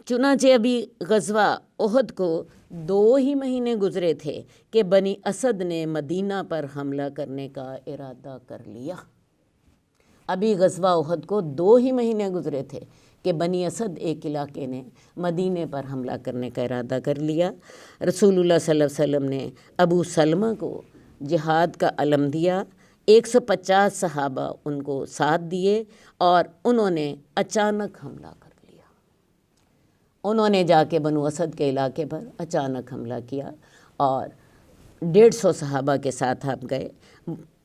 چنانچہ ابھی غزوہ احد کو 2 ہی مہینے گزرے تھے کہ بنی اسد نے مدینہ پر حملہ کرنے کا ارادہ کر لیا۔ ابھی غزوہ احد کو 2 ہی مہینے گزرے تھے کہ بنی اسد ایک علاقے نے مدینے پر حملہ کرنے کا ارادہ کر لیا۔ رسول اللہ صلی اللہ علیہ وسلم نے ابو سلمہ کو جہاد کا علم دیا، 150 صحابہ ان کو ساتھ دیے اور انہوں نے اچانک حملہ کر لیا۔ انہوں نے جا کے بنو اسد کے علاقے پر اچانک حملہ کیا اور 150 صحابہ کے ساتھ آپ گئے۔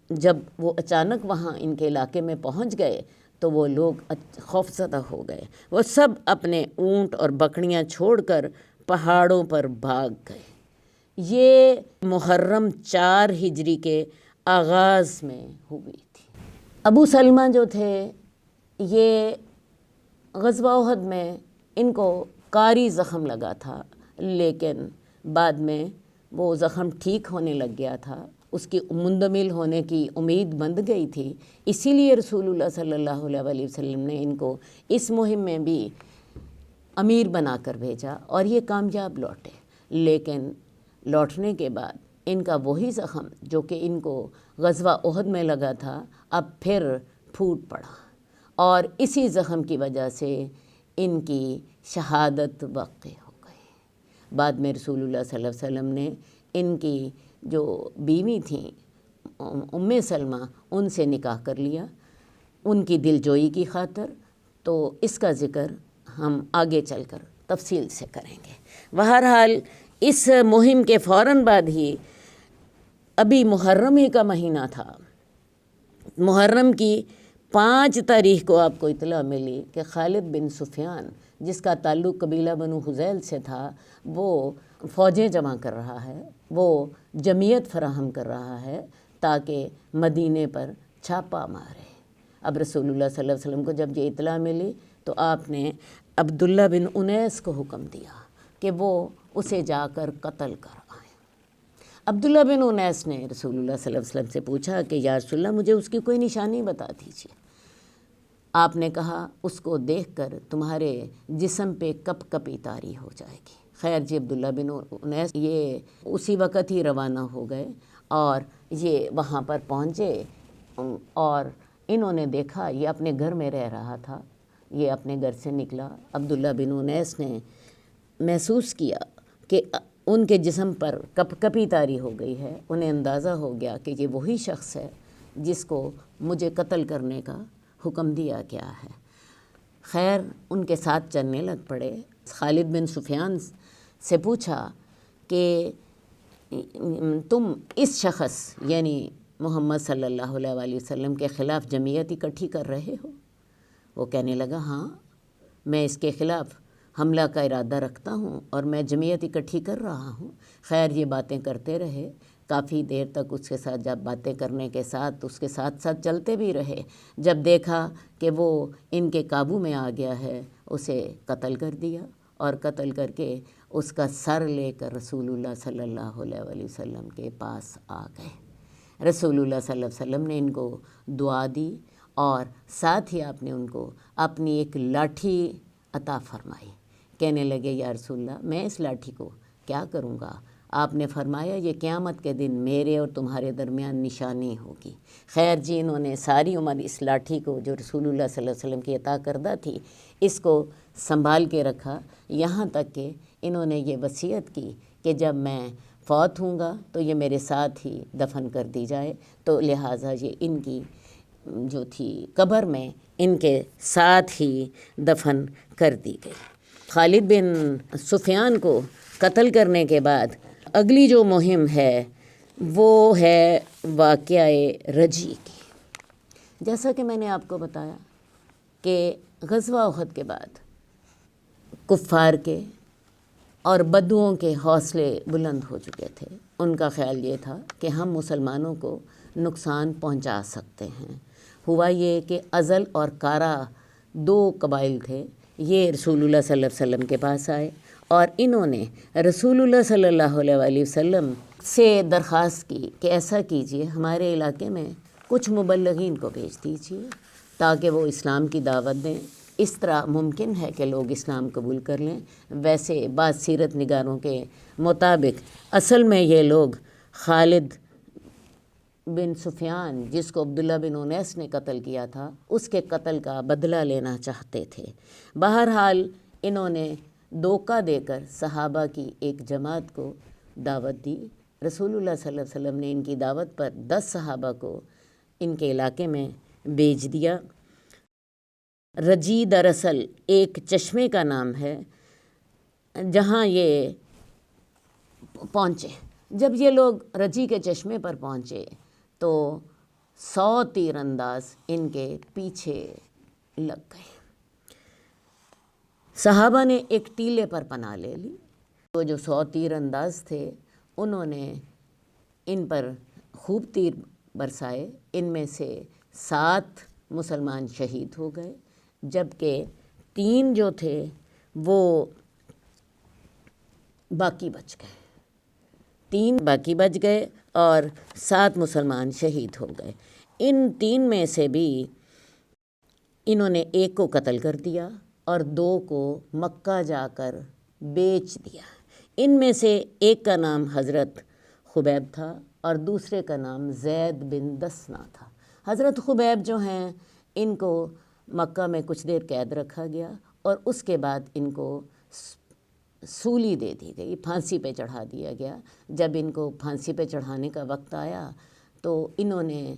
جب وہ اچانک وہاں ان کے علاقے میں پہنچ گئے تو وہ لوگ خوفزدہ ہو گئے، وہ سب اپنے اونٹ اور بکریاں چھوڑ کر پہاڑوں پر بھاگ گئے۔ یہ محرم 4 ہجری کے آغاز میں ہوئی تھی۔ ابو سلمہ جو تھے یہ غزوہ احد میں ان کو کاری زخم لگا تھا، لیکن بعد میں وہ زخم ٹھیک ہونے لگ گیا تھا، اس کی مندمل ہونے کی امید بند گئی تھی۔ اسی لیے رسول اللہ صلی اللہ علیہ وسلم نے ان کو اس مہم میں بھی امیر بنا کر بھیجا اور یہ کامیاب لوٹے۔ لیکن لوٹنے کے بعد ان کا وہی زخم جو کہ ان کو غزوہ احد میں لگا تھا اب پھر پھوٹ پڑا اور اسی زخم کی وجہ سے ان کی شہادت واقع ہو گئی۔ بعد میں رسول اللہ صلی اللہ علیہ وسلم نے ان کی جو بیوی تھیں ام سلمہ ان سے نکاح کر لیا ان کی دلجوئی کی خاطر۔ تو اس کا ذکر ہم آگے چل کر تفصیل سے کریں گے۔ بہرحال اس مہم کے فوراً بعد ہی ابھی محرم ہی کا مہینہ تھا، محرم کی 5 تاریخ کو آپ کو اطلاع ملی کہ خالد بن سفیان جس کا تعلق قبیلہ بنو حذیل سے تھا وہ فوجیں جمع کر رہا ہے، وہ جمعیت فراہم کر رہا ہے تاکہ مدینے پر چھاپا مارے۔ اب رسول اللہ صلی اللہ علیہ وسلم کو جب یہ اطلاع ملی تو آپ نے عبداللہ بن انیس کو حکم دیا کہ وہ اسے جا کر قتل کر آئیں۔ عبداللہ بن انیس نے رسول اللہ صلی اللہ علیہ وسلم سے پوچھا کہ یا رسول اللہ مجھے اس کی کوئی نشانی بتا دیجیے۔ آپ نے کہا اس کو دیکھ کر تمہارے جسم پہ کپ کپی طاری ہو جائے گی۔ خیر جی عبداللہ بن انیس یہ اسی وقت ہی روانہ ہو گئے اور یہ وہاں پر پہنچے اور انہوں نے دیکھا یہ اپنے گھر میں رہ رہا تھا، یہ اپنے گھر سے نکلا۔ عبداللہ بن انیس نے محسوس کیا کہ ان کے جسم پر کپ کپی طاری ہو گئی ہے، انہیں اندازہ ہو گیا کہ یہ وہی شخص ہے جس کو مجھے قتل کرنے کا حکم دیا گیا ہے۔ خیر ان کے ساتھ چلنے لگ پڑے۔ خالد بن سفیان سے پوچھا کہ تم اس شخص یعنی محمد صلی اللہ علیہ وسلم کے خلاف جمعیت اکٹھی کر رہے ہو؟ وہ کہنے لگا ہاں میں اس کے خلاف حملہ کا ارادہ رکھتا ہوں اور میں جمعیت اکٹھی کر رہا ہوں۔ خیر یہ باتیں کرتے رہے کافی دیر تک، اس کے ساتھ جب باتیں کرنے کے ساتھ اس کے ساتھ ساتھ چلتے بھی رہے۔ جب دیکھا کہ وہ ان کے قابو میں آ گیا ہے اسے قتل کر دیا اور قتل کر کے اس کا سر لے کر رسول اللہ صلی اللہ علیہ وسلم کے پاس آ گئے۔ رسول اللہ صلی اللہ علیہ وسلم نے ان کو دعا دی اور ساتھ ہی آپ نے ان کو اپنی ایک لاٹھی عطا فرمائی۔ کہنے لگے یا رسول اللہ میں اس لاٹھی کو کیا کروں گا؟ آپ نے فرمایا یہ قیامت کے دن میرے اور تمہارے درمیان نشانی ہوگی۔ خیر جی انہوں نے ساری عمر اس لاٹھی کو جو رسول اللہ صلی اللہ علیہ وسلم کی عطا کردہ تھی اس کو سنبھال کے رکھا، یہاں تک کہ انہوں نے یہ وصیت کی کہ جب میں فوت ہوں گا تو یہ میرے ساتھ ہی دفن کر دی جائے، تو لہٰذا یہ ان کی جو تھی قبر میں ان کے ساتھ ہی دفن کر دی گئی۔ خالد بن سفیان کو قتل کرنے کے بعد اگلی جو مہم ہے وہ ہے واقعہ رجی کی۔ جیسا کہ میں نے آپ کو بتایا کہ غزوہ احد کے بعد کفار کے اور بدوؤں کے حوصلے بلند ہو چکے تھے۔ ان کا خیال یہ تھا کہ ہم مسلمانوں کو نقصان پہنچا سکتے ہیں۔ ہوا یہ کہ ازل اور کارا 2 قبائل تھے، یہ رسول اللہ صلی اللہ علیہ وسلم کے پاس آئے اور انہوں نے رسول اللہ صلی اللہ علیہ وسلم سے درخواست کی کہ ایسا کیجئے ہمارے علاقے میں کچھ مبلغین کو بھیج دیجئے تاکہ وہ اسلام کی دعوت دیں، اس طرح ممکن ہے کہ لوگ اسلام قبول کر لیں. ویسے بعض سیرت نگاروں کے مطابق اصل میں یہ لوگ خالد بن سفیان جس کو عبداللہ بن انیس نے قتل کیا تھا اس کے قتل کا بدلہ لینا چاہتے تھے. بہرحال انہوں نے دھوکہ دے کر صحابہ کی ایک جماعت کو دعوت دی. رسول اللہ صلی اللہ علیہ وسلم نے ان کی دعوت پر 10 صحابہ کو ان کے علاقے میں بھیج دیا. رجی دراصل ایک چشمے کا نام ہے جہاں یہ پہنچے. جب یہ لوگ رجی کے چشمے پر پہنچے تو 100 تیر انداز ان کے پیچھے لگ گئے. صحابہ نے ایک ٹیلے پر پناہ لے لی. وہ جو 100 تیر انداز تھے انہوں نے ان پر خوب تیر برسائے. ان میں سے 7 مسلمان شہید ہو گئے جبکہ 3 جو تھے وہ باقی بچ گئے. 3 باقی بچ گئے اور 7 مسلمان شہید ہو گئے. ان 3 میں سے بھی انہوں نے 1 کو قتل کر دیا اور 2 کو مکہ جا کر بیچ دیا. ان میں سے ایک کا نام حضرت خبیب تھا اور دوسرے کا نام زید بن دسنا تھا. حضرت خبیب جو ہیں ان کو مکہ میں کچھ دیر قید رکھا گیا اور اس کے بعد ان کو سولی دے دی گئی، پھانسی پہ چڑھا دیا گیا. جب ان کو پھانسی پہ چڑھانے کا وقت آیا تو انہوں نے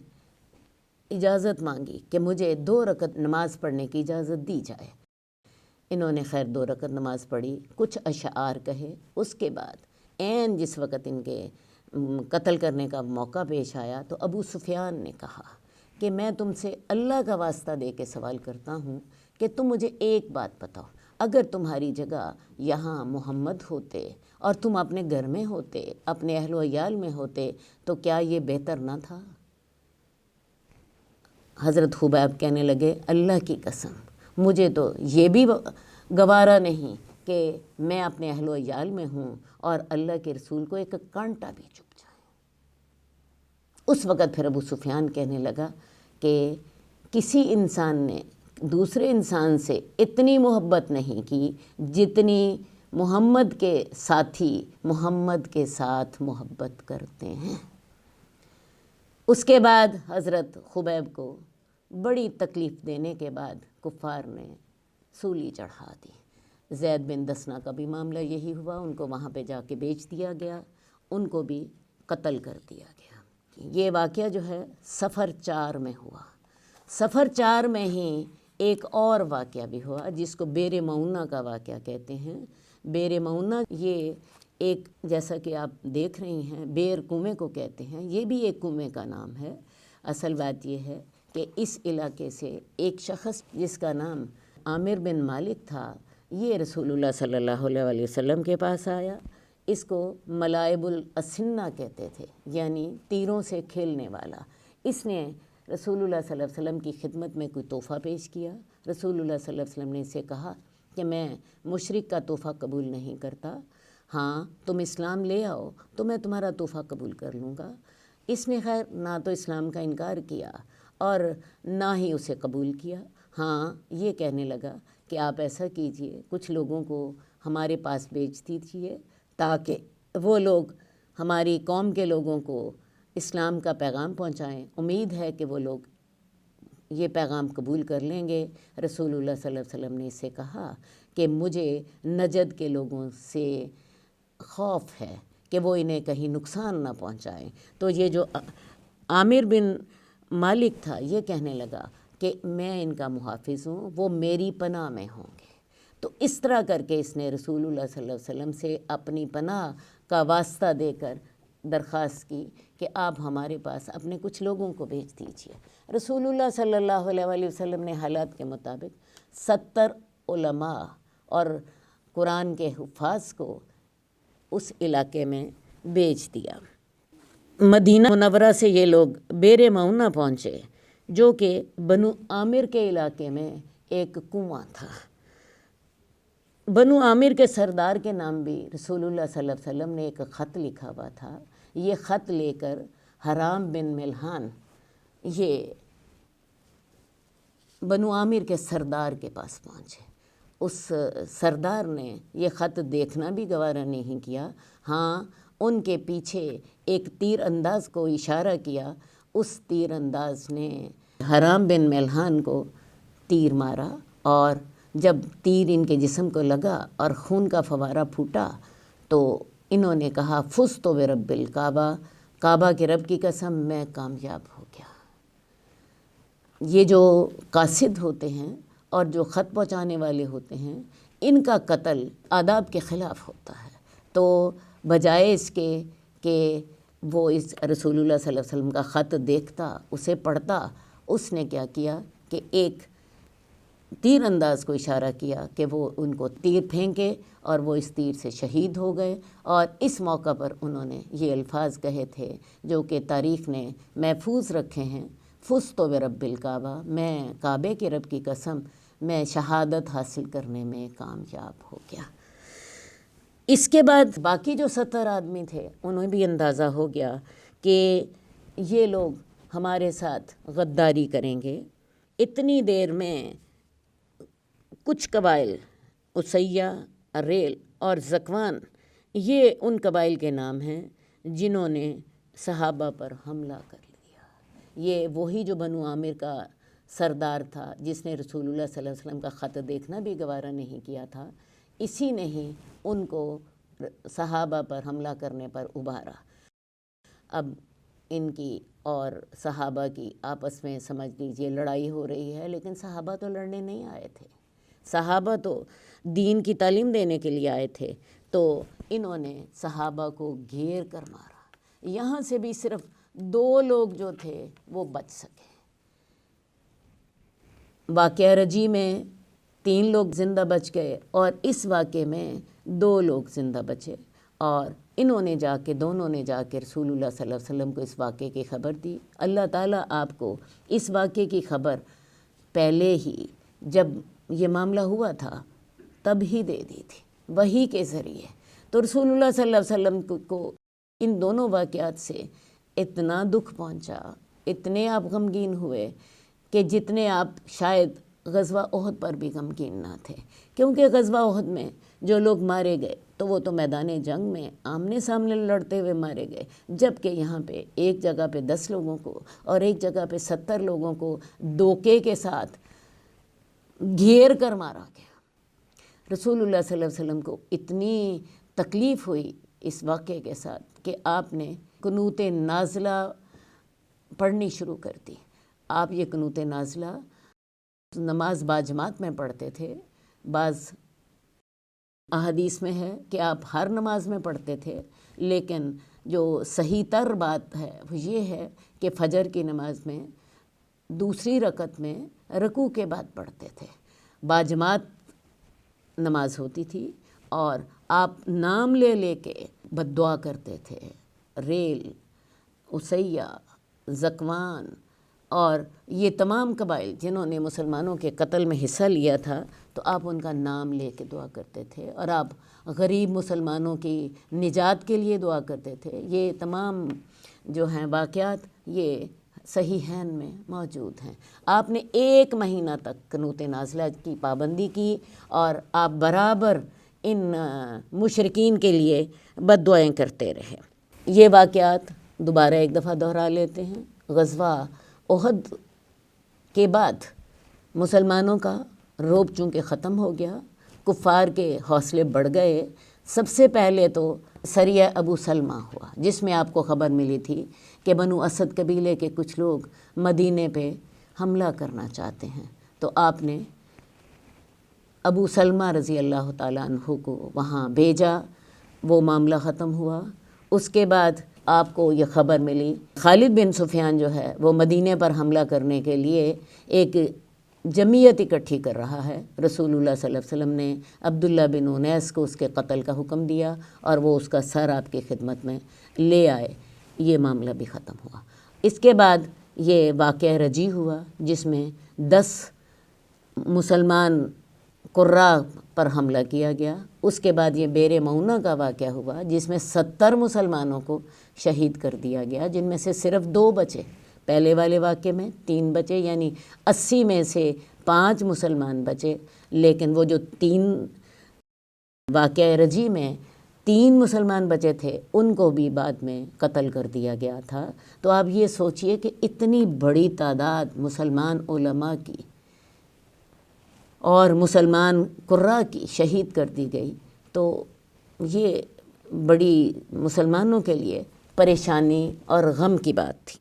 اجازت مانگی کہ مجھے 2 رکعت نماز پڑھنے کی اجازت دی جائے. انہوں نے خیر 2 رکعت نماز پڑھی، کچھ اشعار کہے. اس کے بعد عین جس وقت ان کے قتل کرنے کا موقع پیش آیا تو ابو سفیان نے کہا کہ میں تم سے اللہ کا واسطہ دے کے سوال کرتا ہوں کہ تم مجھے ایک بات بتاؤ، اگر تمہاری جگہ یہاں محمد ہوتے اور تم اپنے گھر میں ہوتے، اپنے اہل و عیال میں ہوتے تو کیا یہ بہتر نہ تھا؟ حضرت خبیب کہنے لگے اللہ کی قسم مجھے تو یہ بھی گوارا نہیں کہ میں اپنے اہل و عیال میں ہوں اور اللہ کے رسول کو ایک کانٹا بھی چبھ جائے. اس وقت پھر ابو سفیان کہنے لگا کہ کسی انسان نے دوسرے انسان سے اتنی محبت نہیں کی جتنی محمد کے ساتھی محمد کے ساتھ محبت کرتے ہیں. اس کے بعد حضرت خبیب کو بڑی تکلیف دینے کے بعد کفار نے سولی چڑھا دی. زید بن دسنا کا بھی معاملہ یہی ہوا، ان کو وہاں پہ جا کے بیچ دیا گیا، ان کو بھی قتل کر دیا گیا. یہ واقعہ جو ہے سفر 4 میں ہوا. سفر 4 میں ہی ایک اور واقعہ بھی ہوا جس کو بیر معونہ کا واقعہ کہتے ہیں. بیر معونہ یہ ایک جیسا کہ آپ دیکھ رہی ہیں بیر کنویں کو کہتے ہیں، یہ بھی ایک کنویں کا نام ہے. اصل بات یہ ہے کہ اس علاقے سے ایک شخص جس کا نام عامر بن مالک تھا یہ رسول اللہ صلی اللہ علیہ وسلم کے پاس آیا. اس کو ملائب الاسنہ کہتے تھے، یعنی تیروں سے کھیلنے والا. اس نے رسول اللہ صلی اللہ علیہ وسلم کی خدمت میں کوئی تحفہ پیش کیا. رسول اللہ صلی اللہ علیہ وسلم نے اسے کہا کہ میں مشرک کا تحفہ قبول نہیں کرتا، ہاں تم اسلام لے آؤ تو میں تمہارا تحفہ قبول کر لوں گا. اس نے خیر نہ تو اسلام کا انکار کیا اور نہ ہی اسے قبول کیا. ہاں یہ کہنے لگا کہ آپ ایسا کیجئے کچھ لوگوں کو ہمارے پاس بیچ دیجئے تاکہ وہ لوگ ہماری قوم کے لوگوں کو اسلام کا پیغام پہنچائیں. امید ہے کہ وہ لوگ یہ پیغام قبول کر لیں گے. رسول اللہ صلی اللہ علیہ وسلم نے اسے کہا کہ مجھے نجد کے لوگوں سے خوف ہے کہ وہ انہیں کہیں نقصان نہ پہنچائیں. تو یہ جو عامر بن مالک تھا یہ کہنے لگا کہ میں ان کا محافظ ہوں، وہ میری پناہ میں ہوں گے. تو اس طرح کر کے اس نے رسول اللہ صلی اللہ علیہ وسلم سے اپنی پناہ کا واسطہ دے کر درخواست کی کہ آپ ہمارے پاس اپنے کچھ لوگوں کو بھیج دیجئے. رسول اللہ صلی اللہ علیہ وسلم نے حالات کے مطابق 70 علماء اور قرآن کے حفاظ کو اس علاقے میں بیچ دیا. مدینہ منورہ سے یہ لوگ بیر معونہ پہنچے جو کہ بنو عامر کے علاقے میں ایک کنواں تھا. بنو عامر کے سردار کے نام بھی رسول اللہ صلی اللہ علیہ وسلم نے ایک خط لکھا ہوا تھا. یہ خط لے کر حرام بن ملحان یہ بنو عامر کے سردار کے پاس پہنچے۔ اس سردار نے یہ خط دیکھنا بھی گوارا نہیں کیا، ہاں ان کے پیچھے ایک تیر انداز کو اشارہ کیا، اس تیر انداز نے حرام بن ملحان کو تیر مارا، اور جب تیر ان کے جسم کو لگا اور خون کا فوارہ پھوٹا تو انہوں نے کہا فزت برب الکعبہ، کعبہ کے رب کی قسم میں کامیاب ہو گیا۔ یہ جو قاصد ہوتے ہیں اور جو خط پہنچانے والے ہوتے ہیں، ان کا قتل آداب کے خلاف ہوتا ہے، تو بجائے اس کے کہ وہ اس رسول اللہ صلی اللہ علیہ وسلم کا خط دیکھتا، اسے پڑھتا، اس نے کیا کیا کہ ایک تیر انداز کو اشارہ کیا کہ وہ ان کو تیر پھینکے، اور وہ اس تیر سے شہید ہو گئے۔ اور اس موقع پر انہوں نے یہ الفاظ کہے تھے جو کہ تاریخ نے محفوظ رکھے ہیں، فزت برب الکعبہ، میں کعبے کے رب کی قسم میں شہادت حاصل کرنے میں کامیاب ہو گیا۔ اس کے بعد باقی جو 70 آدمی تھے انہیں بھی اندازہ ہو گیا کہ یہ لوگ ہمارے ساتھ غداری کریں گے۔ اتنی دیر میں کچھ قبائل، اسیہ، ریل اور زکوان، یہ ان قبائل کے نام ہیں جنہوں نے صحابہ پر حملہ کر لیا۔ یہ وہی جو بنو عامر کا سردار تھا جس نے رسول اللہ صلی اللہ علیہ وسلم کا خط دیکھنا بھی گوارا نہیں کیا تھا، اسی نے ہی ان کو صحابہ پر حملہ کرنے پر ابھارا۔ اب ان کی اور صحابہ کی آپس میں سمجھ لیجیے لڑائی ہو رہی ہے، لیکن صحابہ تو لڑنے نہیں آئے تھے، صحابہ تو دین کی تعلیم دینے کے لیے آئے تھے۔ تو انہوں نے صحابہ کو گھیر کر مارا، یہاں سے بھی صرف 2 لوگ جو تھے وہ بچ سکے۔ واقعہ رجی میں 3 لوگ زندہ بچ گئے، اور اس واقعے میں 2 لوگ زندہ بچے، اور انہوں نے دونوں نے جا کے رسول اللہ صلی اللہ علیہ وسلم کو اس واقعے کی خبر دی۔ اللہ تعالیٰ آپ کو اس واقعے کی خبر پہلے ہی جب یہ معاملہ ہوا تھا تب ہی دے دی تھی، وحی کے ذریعے۔ تو رسول اللہ صلی اللہ علیہ وسلم کو ان دونوں واقعات سے اتنا دکھ پہنچا، اتنے آپ غمگین ہوئے کہ جتنے آپ شاید غزوہ احد پر بھی غمگین نہ تھے، کیونکہ غزوہ احد میں جو لوگ مارے گئے تو وہ تو میدان جنگ میں آمنے سامنے لڑتے ہوئے مارے گئے، جبکہ یہاں پہ ایک جگہ پہ 10 لوگوں کو اور ایک جگہ پہ 70 لوگوں کو دھوکے کے ساتھ گھیر کر مارا گیا۔ رسول اللہ صلی اللہ علیہ وسلم کو اتنی تکلیف ہوئی اس واقعے کے ساتھ کہ آپ نے قنوت نازلہ پڑھنی شروع کر دی۔ آپ یہ قنوت نازلہ نماز باجماعت میں پڑھتے تھے، بعض احادیث میں ہے کہ آپ ہر نماز میں پڑھتے تھے، لیکن جو صحیح تر بات ہے وہ یہ ہے کہ فجر کی نماز میں دوسری رکعت میں رکوع کے بعد پڑھتے تھے۔ باجماعت نماز ہوتی تھی اور آپ نام لے لے کے بد دعا کرتے تھے۔ ریل، اسیہ، زکوان اور یہ تمام قبائل جنہوں نے مسلمانوں کے قتل میں حصہ لیا تھا، تو آپ ان کا نام لے کے دعا کرتے تھے، اور آپ غریب مسلمانوں کی نجات کے لیے دعا کرتے تھے۔ یہ تمام جو ہیں واقعات یہ صحیحین میں موجود ہیں۔ آپ نے 1 مہینہ تک قنوت نازلہ کی پابندی کی، اور آپ برابر ان مشرکین کے لیے بد دعائیں کرتے رہے۔ یہ واقعات دوبارہ ایک دفعہ دہرا لیتے ہیں۔ غزوہ احد کے بعد مسلمانوں کا رعب چونکہ ختم ہو گیا، کفار کے حوصلے بڑھ گئے۔ سب سے پہلے تو سریہ ابو سلمہ ہوا، جس میں آپ کو خبر ملی تھی کہ بنو اسد قبیلے کے کچھ لوگ مدینے پہ حملہ کرنا چاہتے ہیں، تو آپ نے ابو سلمہ رضی اللہ تعالیٰ عنہ کو وہاں بھیجا، وہ معاملہ ختم ہوا۔ اس کے بعد آپ کو یہ خبر ملی خالد بن سفیان جو ہے وہ مدینے پر حملہ کرنے کے لیے ایک جمعیت اکٹھی کر رہا ہے۔ رسول اللہ صلی اللہ علیہ وسلم نے عبداللہ بن انیس کو اس کے قتل کا حکم دیا، اور وہ اس کا سر آپ کی خدمت میں لے آئے۔ یہ معاملہ بھی ختم ہوا۔ اس کے بعد یہ واقعہ رجی ہوا، جس میں 10 مسلمان قراء پر حملہ کیا گیا۔ اس کے بعد یہ بیر معونہ کا واقعہ ہوا، جس میں 70 مسلمانوں کو شہید کر دیا گیا، جن میں سے صرف 2 بچے۔ پہلے والے واقعے میں 3 بچے، یعنی 80 میں سے 5 مسلمان بچے، لیکن وہ جو 3 واقعہ رجی میں 3 مسلمان بچے تھے ان کو بھی بعد میں قتل کر دیا گیا تھا۔ تو آپ یہ سوچئے کہ اتنی بڑی تعداد مسلمان علماء کی اور مسلمان قراء کی شہید کر دی گئی، تو یہ بڑی مسلمانوں کے لیے پریشانی اور غم کی بات تھی۔